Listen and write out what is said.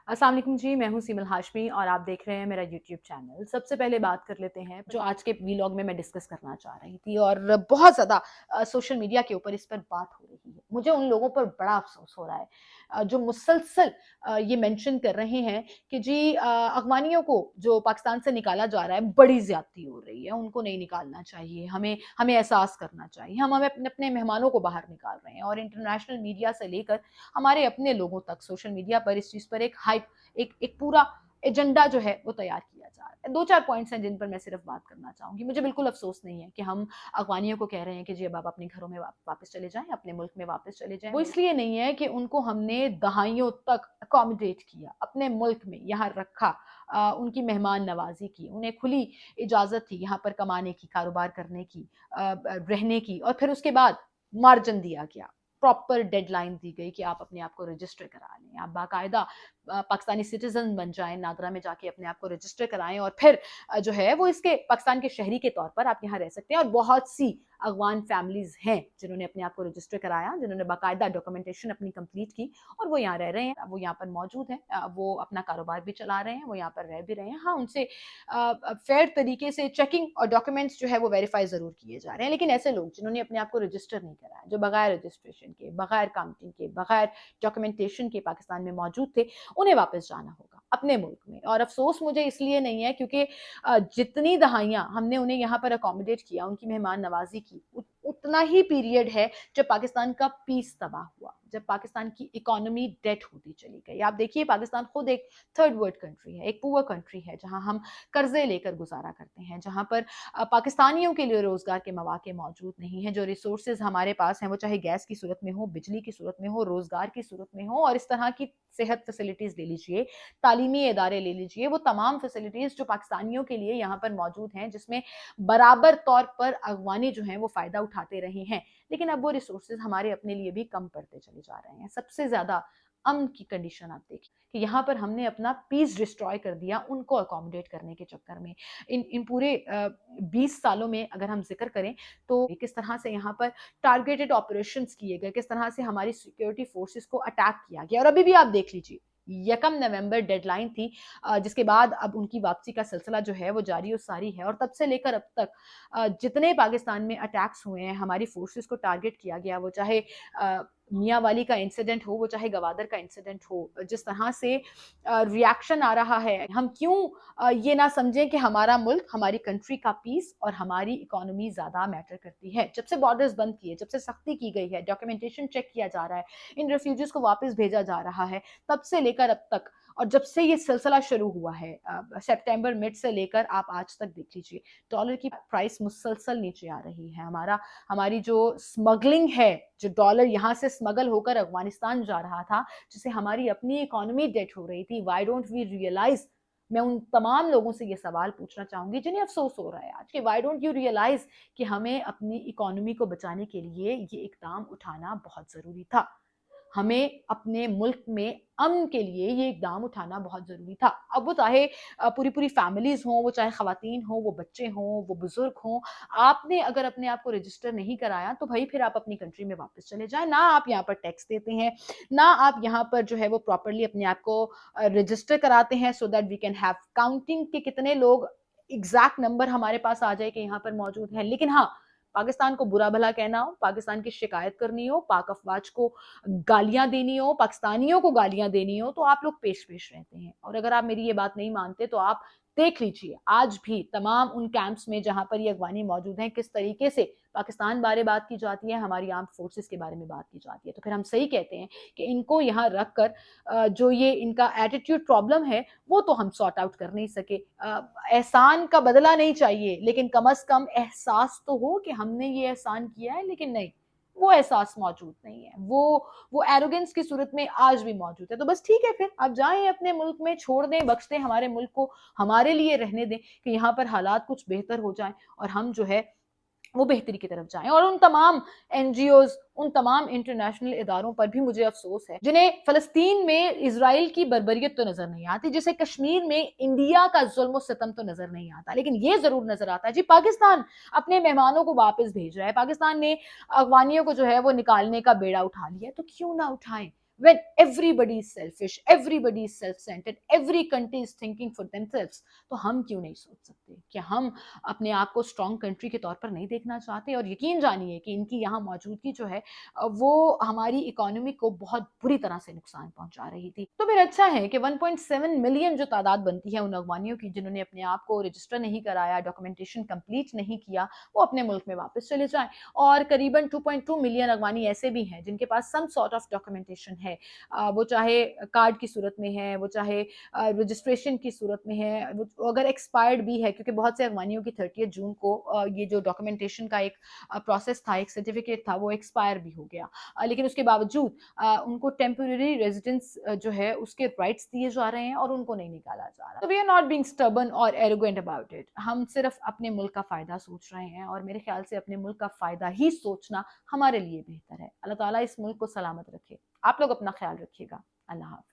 अस्सलाम वालेकुम जी, मैं हूँ सीमल हाशमी और आप देख रहे हैं मेरा यूट्यूब चैनल। सबसे पहले बात कर लेते हैं जो आज के वीलॉग में मैं डिस्कस करना चाह रही थी और बहुत ज़्यादा सोशल मीडिया के ऊपर इस पर बात हो रही है। मुझे उन लोगों पर बड़ा अफ़सोस हो रहा है जो मुसलसल ये मेंशन कर रहे हैं कि जी अफ़गानियों को जो पाकिस्तान से निकाला जा रहा है, बड़ी ज़्यादती हो रही है, उनको नहीं निकालना चाहिए, हमें हमें एहसास करना चाहिए। हम हमें अपने अपने मेहमानों को बाहर निकाल रहे हैं और इंटरनेशनल मीडिया से लेकर हमारे अपने लोगों तक सोशल मीडिया पर इस चीज़ पर एक हाइप एक पूरा एजेंडा जो है वो तैयार किया जा रहा है। 2-4 पॉइंट्स हैं जिन पर मैं सिर्फ बात करना चाहूँगी। मुझे बिल्कुल अफ़सोस नहीं है कि हम अफ़गानियों को कह रहे हैं कि जी अब आप अपने घरों में वापस चले जाएँ, अपने मुल्क में वापस चले जाएँ। वो इसलिए नहीं है कि उनको हमने दहाइयों तक अकोमोडेट किया, अपने मुल्क में यहाँ रखा, उनकी मेहमान नवाज़ी की, उन्हें खुली इजाज़त थी यहाँ पर कमाने की, कारोबार करने की, रहने की और फिर उसके बाद मार्जिन दिया गया। प्रॉपर डेडलाइन दी गई कि आप अपने आप को रजिस्टर करा लें, आप बाकायदा पाकिस्तानी सिटीजन बन जाएं, नादरा में जाके अपने आप को रजिस्टर कराएं और फिर जो है वो इसके पाकिस्तान के शहरी के तौर पर आप यहाँ रह सकते हैं। और बहुत सी अफगान फैमिलीज हैं जिन्होंने अपने आप को रजिस्टर कराया, जिन्होंने बाकायदा डॉक्यूमेंटेशन अपनी कंप्लीट की और वो यहाँ रह रहे हैं, वो यहाँ पर मौजूद हैं, वो अपना कारोबार भी चला रहे हैं, वो यहाँ पर रह भी रहे हैं। हाँ, उनसे फेयर तरीके से चेकिंग और डॉक्यूमेंट्स जो है वो वेरीफाई जरूर किए जा रहे हैं, लेकिन ऐसे लोग जिन्होंने अपने आप को रजिस्टर नहीं कराया, जो बगैर रजिस्ट्रेशन के, बगैर काउंटिंग के, बगैर डॉक्यूमेंटेशन के पाकिस्तान में मौजूद थे, उन्हें वापस जाना होगा अपने मुल्क में। और अफसोस मुझे इसलिए नहीं है क्योंकि जितनी दहाइयां हमने उन्हें यहाँ पर अकोमोडेट किया, उनकी मेहमान नवाजी की, उतना ही पीरियड है जब पाकिस्तान का पीस तबाह हुआ, जब पाकिस्तान की इकोनॉमी डेट होती चली गई। आप देखिए, पाकिस्तान खुद एक थर्ड वर्ल्ड कंट्री है, एक पुअर कंट्री है, जहां हम कर्जे लेकर गुजारा करते हैं, जहां पर पाकिस्तानियों के लिए रोजगार के मौके मौजूद नहीं है। जो रिसोर्सेज हमारे पास हैं वो चाहे गैस की सूरत में हो, बिजली की सूरत में हो, रोजगार की सूरत में हो, और इस तरह की सेहत फैसिलिटीज ले लीजिए, तालीमी इदारे ले लीजिए, वो तमाम फैसिलिटीज जो पाकिस्तानियों के लिए यहाँ पर मौजूद हैं, जिसमें बराबर तौर पर अगवानी जो हैं वो फायदा उठाते रहे हैं। लेकिन अब वो रिसोर्सेज हमारे अपने लिए भी कम पड़ते चले जा रहे हैं। सबसे ज्यादा अमन की कंडीशन आप देखिए कि यहाँ पर हमने अपना पीस डिस्ट्रॉय कर दिया उनको अकोमोडेट करने के चक्कर में। इन इन पूरे 20 सालों में अगर हम जिक्र करें तो किस तरह से यहाँ पर टारगेटेड ऑपरेशंस किए गए, किस तरह से हमारी सिक्योरिटी फोर्सेस को अटैक किया गया। और अभी भी आप देख लीजिए, 1 नवंबर डेडलाइन थी, जिसके बाद अब उनकी वापसी का सिलसिला जो है वो जारी और सारी है। और तब से लेकर अब तक जितने पाकिस्तान में अटैक्स हुए हैं, हमारी फोर्सेस को टारगेट किया गया, वो चाहे मियाँ वाली का इंसिडेंट हो, वो चाहे गवादर का इंसिडेंट हो, जिस तरह से रिएक्शन आ रहा है, हम क्यों ये ना समझें कि हमारा मुल्क, हमारी कंट्री का पीस और हमारी इकोनॉमी ज़्यादा मैटर करती है। जब से बॉर्डर्स बंद किए, जब से सख्ती की गई है, डॉक्यूमेंटेशन चेक किया जा रहा है, इन रेफ्यूजीज को वापस भेजा जा रहा है, तब से लेकर अब तक, और जब से ये सिलसिला शुरू हुआ है सितंबर मिड से लेकर आप आज तक देख लीजिए, डॉलर की प्राइस मुसलसल नीचे आ रही है। हमारी जो स्मगलिंग है, जो डॉलर यहाँ से स्मगल होकर अफगानिस्तान जा रहा था, जिससे हमारी अपनी इकोनॉमी डेट हो रही थी, व्हाई डोंट वी रियलाइज। मैं उन तमाम लोगों से ये सवाल पूछना चाहूंगी जिन्हें अफसोस हो रहा है आज कि व्हाई डोंट यू रियलाइज कि हमें अपनी इकोनॉमी को बचाने के लिए ये इकदाम उठाना बहुत जरूरी था। हमें अपने मुल्क में अमन के लिए ये इकदाम उठाना बहुत ज़रूरी था। अब वो चाहे पूरी पूरी फैमिलीज़ हों, वो चाहे ख़वातीन हों, वो बच्चे हों, वो बुज़ुर्ग हों, आपने अगर अपने आप को रजिस्टर नहीं कराया तो भाई फिर आप अपनी कंट्री में वापस चले जाएँ। ना आप यहाँ पर टैक्स देते हैं, ना आप यहाँ पर जो है वो प्रॉपर्ली अपने आप को रजिस्टर कराते हैं so that we can have counting के कितने लोग, एग्जैक्ट नंबर हमारे पास आ जाए कि यहाँ पर मौजूद हैं। लेकिन हाँ, पाकिस्तान को बुरा भला कहना हो, पाकिस्तान की शिकायत करनी हो, पाक अफवाज को गालियां देनी हो, पाकिस्तानियों को गालियां देनी हो, तो आप लोग पेश पेश रहते हैं। और अगर आप मेरी ये बात नहीं मानते तो आप देख लीजिए, आज भी तमाम उन कैंप्स में जहां पर ये अफगानी मौजूद हैं, किस तरीके से पाकिस्तान बारे बात की जाती है, हमारी आर्म फोर्सेस के बारे में बात की जाती है। तो फिर हम सही कहते हैं कि इनको यहाँ रख कर जो ये इनका एटीट्यूड प्रॉब्लम है वो तो हम सॉर्ट आउट कर नहीं सके। एहसान का बदला नहीं चाहिए, लेकिन कम अज कम एहसास तो हो कि हमने ये एहसान किया है। लेकिन नहीं, वो एहसास मौजूद नहीं है, वो एरोगेंस की सूरत में आज भी मौजूद है। तो बस ठीक है, फिर आप जाएं अपने मुल्क में, छोड़ दें, बख्श दें हमारे मुल्क को, हमारे लिए रहने दें कि यहाँ पर हालात कुछ बेहतर हो जाएं और हम जो है वो बेहतरी की तरफ जाएं। और उन तमाम एनजीओज, उन तमाम इंटरनेशनल इदारों पर भी मुझे अफसोस है जिन्हें फलस्तीन में इजराइल की बर्बरियत तो नजर नहीं आती, जिसे कश्मीर में इंडिया का जुल्म सितम तो नजर नहीं आता, लेकिन ये जरूर नजर आता है जी पाकिस्तान अपने मेहमानों को वापस भेज रहा है, पाकिस्तान ने अफगानियों को जो है वो निकालने का बेड़ा उठा लिया। तो क्यों ना उठाएं, when everybody is selfish, everybody is self-centered, every country is thinking for themselves, तो हम क्यों नहीं सोच सकते कि हम अपने आप को स्ट्रॉन्ग कंट्री के तौर पर नहीं देखना चाहते? और यकीन जानिए कि इनकी यहाँ मौजूदगी जो है वो हमारी इकोनॉमी को बहुत बुरी तरह से नुकसान पहुंचा रही थी। तो फिर अच्छा है कि 1.7 मिलियन जो तादाद बनती है उन अगवानियों की जिन्होंने अपने आप को रजिस्टर नहीं कराया, डॉक्यूमेंटेशन कंप्लीट नहीं किया, वो अपने मुल्क में वापस चले जाएं। और करीबन 2.2 मिलियन अगवानी ऐसे भी हैं जिनके पास सम सॉर्ट ऑफ डॉक्यूमेंटेशन है, वो चाहे कार्ड की सूरत में है, वो चाहे रजिस्ट्रेशन की सूरत में है, वो अगर एक्सपायर्ड भी है, क्योंकि बहुत से अगवानियों की 30 जून को ये जो डॉक्यूमेंटेशन का एक प्रोसेस था, एक सर्टिफिकेट था, वो एक्सपायर भी हो गया, लेकिन उसके बावजूद उनको टेम्पररी रेजिडेंस जो है उसके राइट्स दिए जा रहे हैं और उनको नहीं निकाला जा रहा। तो we are not being stubborn और एरोगेंट अबाउट इट, हम सिर्फ अपने मुल्क का फ़ायदा सोच रहे हैं और मेरे ख्याल से अपने मुल्क का फ़ायदा ही सोचना हमारे लिए बेहतर है। अल्लाह ताला इस मुल्क को सलामत रखे। आप लोग अपना ख्याल रखिएगा। अल्लाह हाफ़िज़।